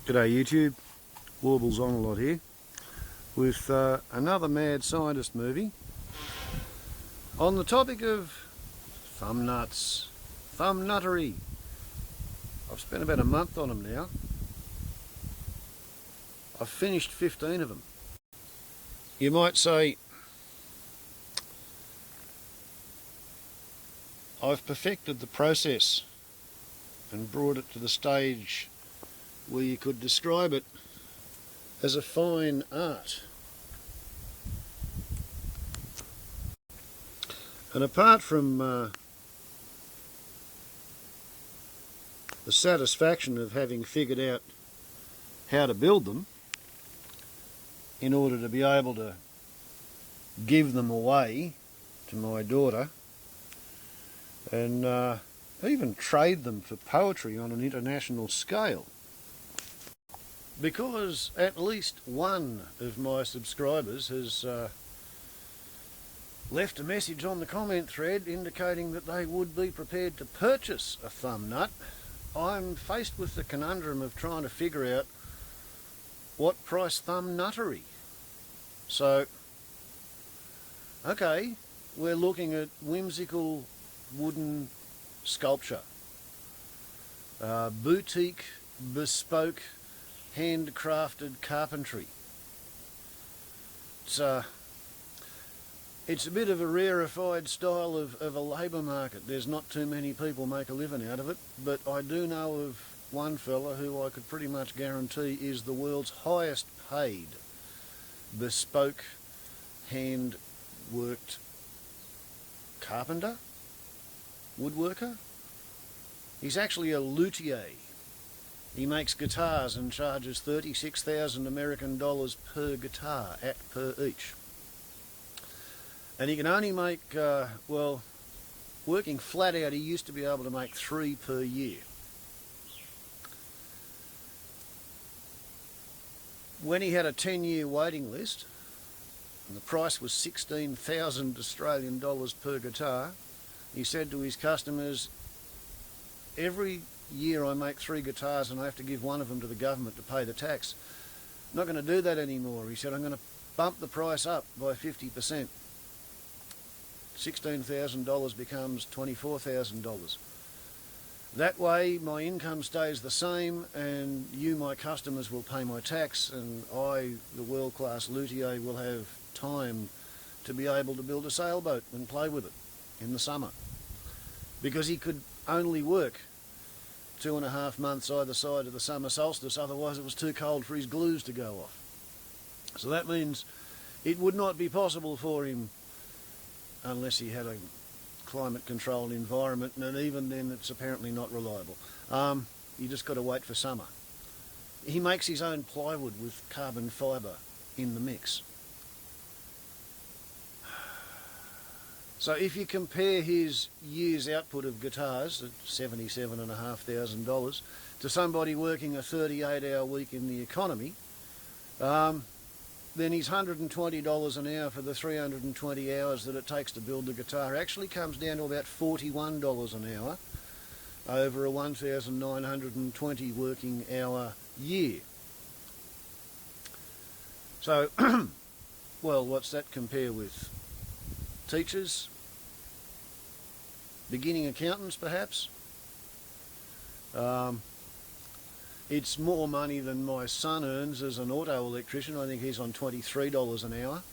G'day YouTube, WarblesOnALot here with another mad scientist movie on the topic of thumbnuts, thumbnuttery. I've spent about a month on them now. I've finished 15 of them. You might say I've perfected the process and brought it to the stage where you could describe it as a fine art. And apart from the satisfaction of having figured out how to build them in order to be able to give them away to my daughter and even trade them for poetry on an international scale, because at least one of my subscribers has left a message on the comment thread indicating that they would be prepared to purchase a thumb nut, I'm faced with the conundrum of trying to figure out what price Thumbnuttery. So, okay, we're looking at whimsical wooden sculpture, boutique, bespoke, handcrafted carpentry. It's a bit of a rarefied style of a labour market. There's not too many people make a living out of it, but I do know of one fella who I could pretty much guarantee is the world's highest paid bespoke hand-worked carpenter, woodworker. He's actually a luthier. He makes guitars and charges 36,000 American dollars per guitar, per each. And he can only make, well, working flat out, he used to be able to make 3 per year. When he had a 10-year waiting list, and the price was 16,000 Australian dollars per guitar, he said to his customers, every year I make 3 guitars and I have to give one of them to the government to pay the tax. I'm not going to do that anymore. He said, I'm going to bump the price up by 50%. $16,000 becomes $24,000. That way my income stays the same and you, my customers, will pay my tax, and I, the world-class luthier, will have time to be able to build a sailboat and play with it in the summer. Because he could only work 2.5 months either side of the summer solstice, otherwise it was too cold for his glues to go off. So that means it would not be possible for him unless he had a climate-controlled environment, and even then it's apparently not reliable. You just got to wait for summer. He makes his own plywood with carbon fibre in the mix. So if you compare his year's output of guitars at $77,500 to somebody working a 38-hour week in the economy, then his $120 an hour for the 320 hours that it takes to build the guitar actually comes down to about $41 an hour over a 1,920 working hour year. So, well, what's that compare with? Teachers, beginning accountants perhaps. It's more money than my son earns as an auto electrician. I think he's on $23 an hour,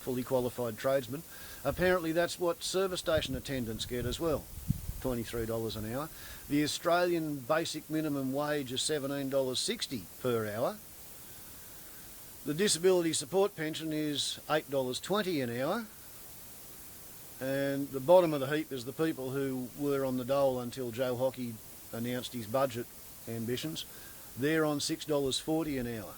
fully qualified tradesman. Apparently that's what service station attendants get as well, $23 an hour. The Australian basic minimum wage is $17.60 per hour. The disability support pension is $8.20 an hour. And the bottom of the heap is the people who were on the dole until Joe Hockey announced his budget ambitions. They're on $6.40 an hour.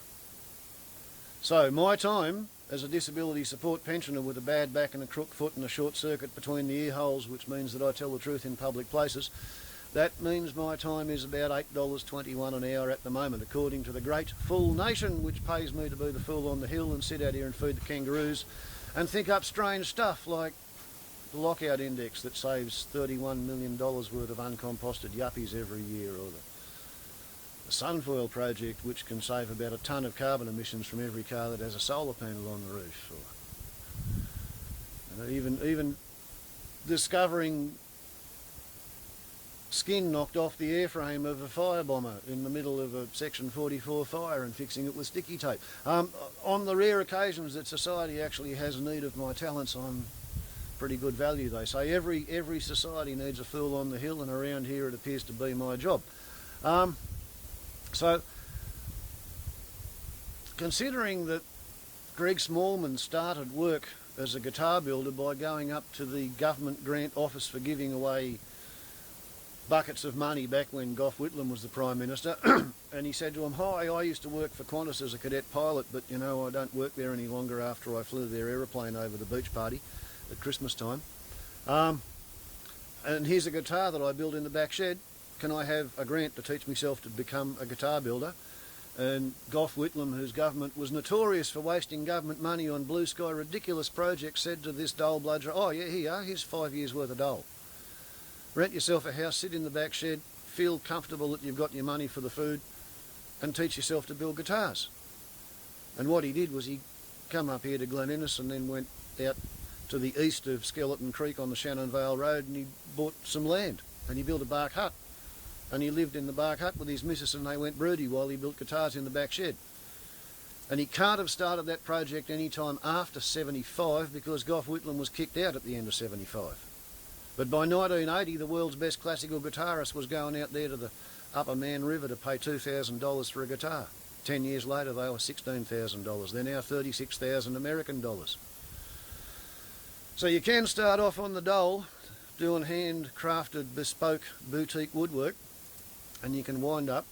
So my time as a disability support pensioner with a bad back and a crook foot and a short circuit between the ear holes, which means that I tell the truth in public places, that means my time is about $8.21 an hour at the moment, according to the great fool nation, which pays me to be the fool on the hill and sit out here and feed the kangaroos and think up strange stuff like the lockout index that saves $31 million worth of uncomposted yuppies every year, or the a sunfoil project which can save about a tonne of carbon emissions from every car that has a solar panel on the roof. Or, even discovering skin knocked off the airframe of a firebomber in the middle of a Section 44 fire and fixing it with sticky tape. On the rare occasions that society actually has need of my talents, I'm pretty good value. They say every society needs a fool on the hill, and around here it appears to be my job. So, considering that Greg Smallman started work as a guitar builder by going up to the government grant office for giving away buckets of money back when Gough Whitlam was the Prime Minister, and he said to him, "Hi, I used to work for Qantas as a cadet pilot, but you know, I don't work there any longer after I flew their aeroplane over the beach party at Christmas time. And here's a guitar that I built in the back shed. Can I have a grant to teach myself to become a guitar builder?" And Gough Whitlam, whose government was notorious for wasting government money on blue sky ridiculous projects, said to this dole bludger, "Oh yeah, here you are, here's 5 years worth of dole. Rent yourself a house, sit in the back shed, feel comfortable that you've got your money for the food, and teach yourself to build guitars." And what he did was he come up here to Glen Innes and then went out to the east of Skeleton Creek on the Shannon Vale Road, and he bought some land and he built a bark hut. And he lived in the bark hut with his missus, and they went broody while he built guitars in the back shed. And he can't have started that project any time after 75 because Gough Whitlam was kicked out at the end of 75. But by 1980, the world's best classical guitarist was going out there to the Upper Man River to pay $2,000 for a guitar. 10 years later, they were $16,000. They're now 36,000 American dollars. So you can start off on the dole doing handcrafted bespoke boutique woodwork, and you can wind up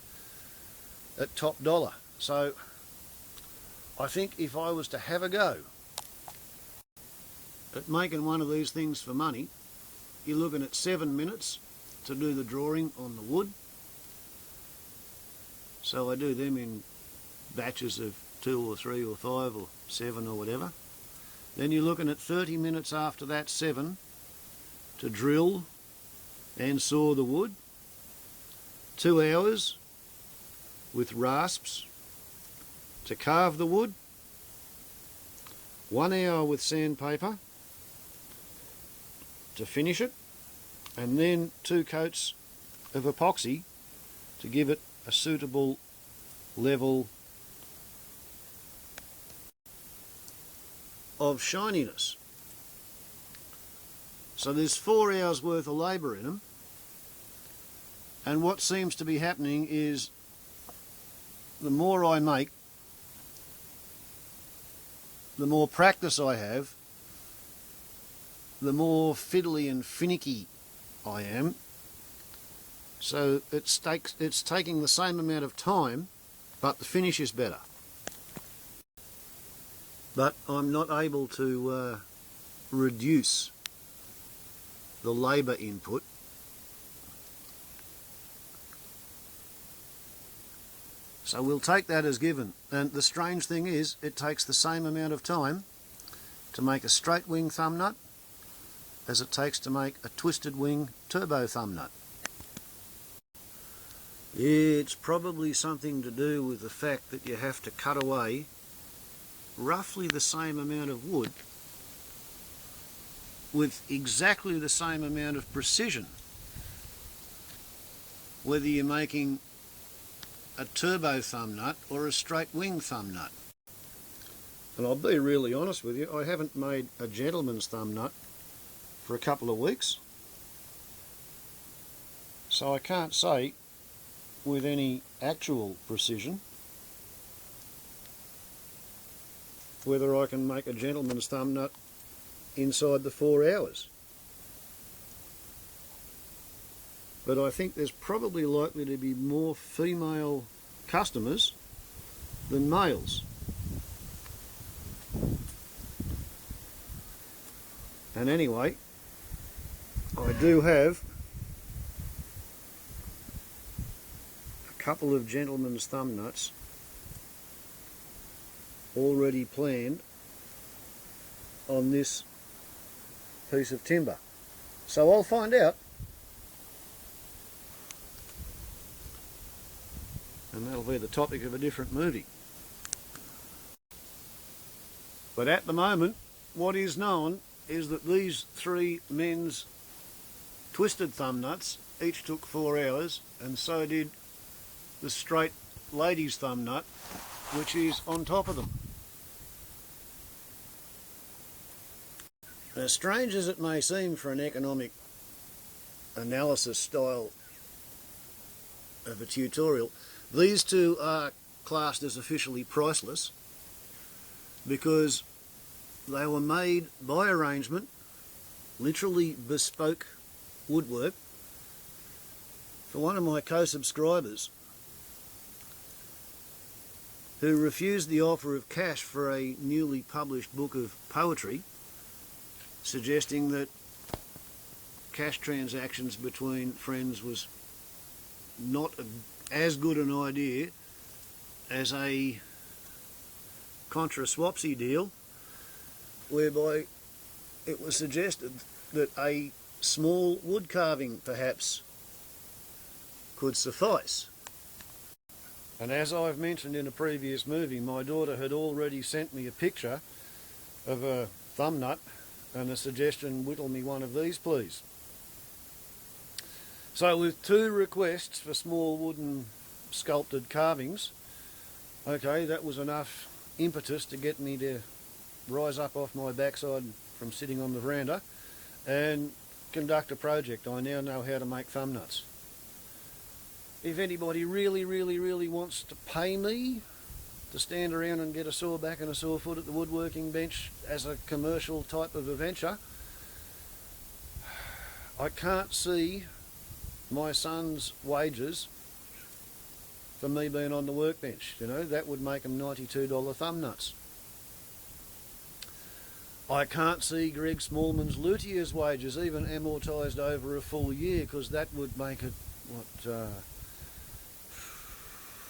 at top dollar. So I think if I was to have a go at making one of these things for money, you're looking at 7 minutes to do the drawing on the wood. So I do them in batches of 2 or 3 or 5 or 7 or whatever. Then you're looking at 30 minutes after that 7 to drill and saw the wood. 2 hours with rasps to carve the wood. 1 hour with sandpaper to finish it, and then 2 coats of epoxy to give it a suitable level of shininess. So there's 4 hours worth of labour in them, and what seems to be happening is the more I make, the more practice I have, the more fiddly and finicky I am. So it's taking the same amount of time, but the finish is better. But I'm not able to reduce the labour input. So we'll take that as given. And the strange thing is, it takes the same amount of time to make a straight wing thumb nut as it takes to make a twisted wing turbo thumb nut. It's probably something to do with the fact that you have to cut away roughly the same amount of wood with exactly the same amount of precision, whether you're making a turbo thumb nut or a straight wing thumb nut. And I'll be really honest with you, I haven't made a gentleman's thumb nut for a couple of weeks, so I can't say with any actual precision whether I can make a gentleman's thumb nut inside the 4 hours. But I think there's probably likely to be more female customers than males. And anyway, I do have a couple of gentlemen's thumb nuts already planned on this piece of timber. So I'll find out. and that'll be the topic of a different movie. But at the moment, what is known is that these three men's twisted thumb nuts each took 4 hours, and so did the straight lady's thumb nut, which is on top of them. As strange as it may seem for an economic analysis style of a tutorial, these two are classed as officially priceless because they were made by arrangement, literally bespoke woodwork, for one of my co-subscribers who refused the offer of cash for a newly published book of poetry, suggesting that cash transactions between friends was not as good an idea as a contra-swapsy deal, whereby it was suggested that a small wood carving perhaps could suffice. And as I've mentioned in a previous movie, my daughter had already sent me a picture of a thumb nut and a suggestion, whittle me one of these please. So with 2 requests for small wooden sculpted carvings, okay, that was enough impetus to get me to rise up off my backside from sitting on the veranda and conduct a project. I now know how to make thumb nuts. If anybody really wants to pay me to stand around and get a saw back and a saw foot at the woodworking bench as a commercial type of a venture, I can't see my son's wages for me being on the workbench. You know, that would make them $92 thumb nuts. I can't see Greg Smallman's luthier's wages even amortised over a full year, because that would make it, what,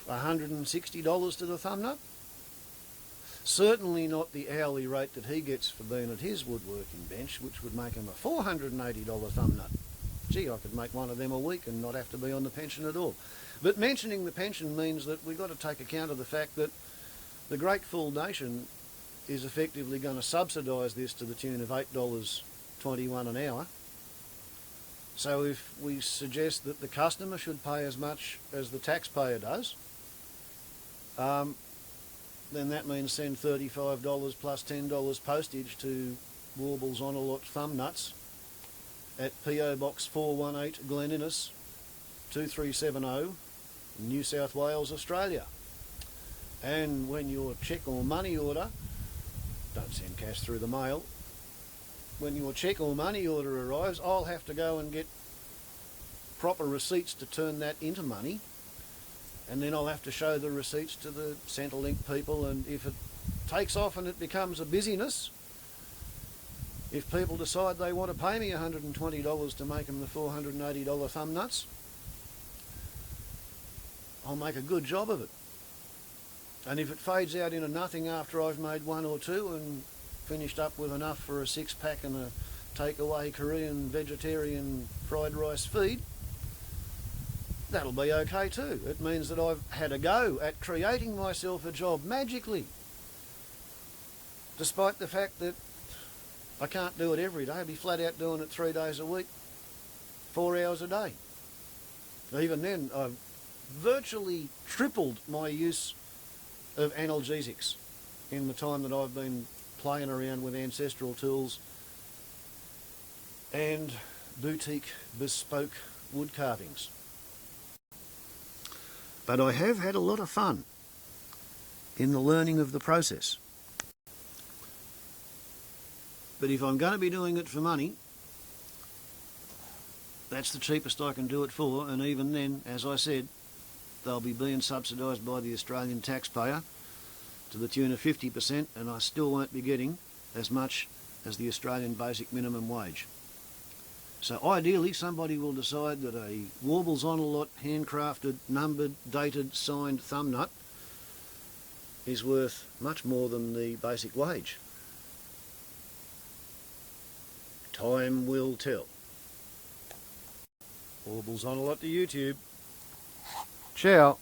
$160 to the thumb nut? Certainly not the hourly rate that he gets for being at his woodworking bench, which would make him a $480 thumb nut. Gee, I could make one of them a week and not have to be on the pension at all. But mentioning the pension means that we've got to take account of the fact that the great fool nation is effectively going to subsidise this to the tune of $8.21 an hour. So if we suggest that the customer should pay as much as the taxpayer does, then that means send $35 plus $10 postage to WarblesOnALot Thumbnuts at PO Box 418 Glen Innes 2370, New South Wales, Australia. And when your cheque or money order, don't send cash through the mail, when your cheque or money order arrives, I'll have to go and get proper receipts to turn that into money, and then I'll have to show the receipts to the Centrelink people, and if it takes off and it becomes a busyness, if people decide they want to pay me $120 to make them the $480 thumb nuts, I'll make a good job of it. And if it fades out into nothing after I've made 1 or 2 and finished up with enough for a 6-pack and a takeaway Korean vegetarian fried rice feed, that'll be okay too. It means that I've had a go at creating myself a job magically, despite the fact that I can't do it every day. I'd be flat out doing it 3 days a week, 4 hours a day. Even then, I've virtually tripled my use of analgesics in the time that I've been playing around with ancestral tools and boutique bespoke wood carvings. But I have had a lot of fun in the learning of the process. But if I'm going to be doing it for money, that's the cheapest I can do it for, and even then, as I said, they'll be being subsidised by the Australian taxpayer to the tune of 50%, and I still won't be getting as much as the Australian basic minimum wage. So ideally somebody will decide that a WarblesOnALot handcrafted, numbered, dated, signed thumb nut is worth much more than the basic wage. Time will tell. WarblesOnALot to YouTube. Ciao.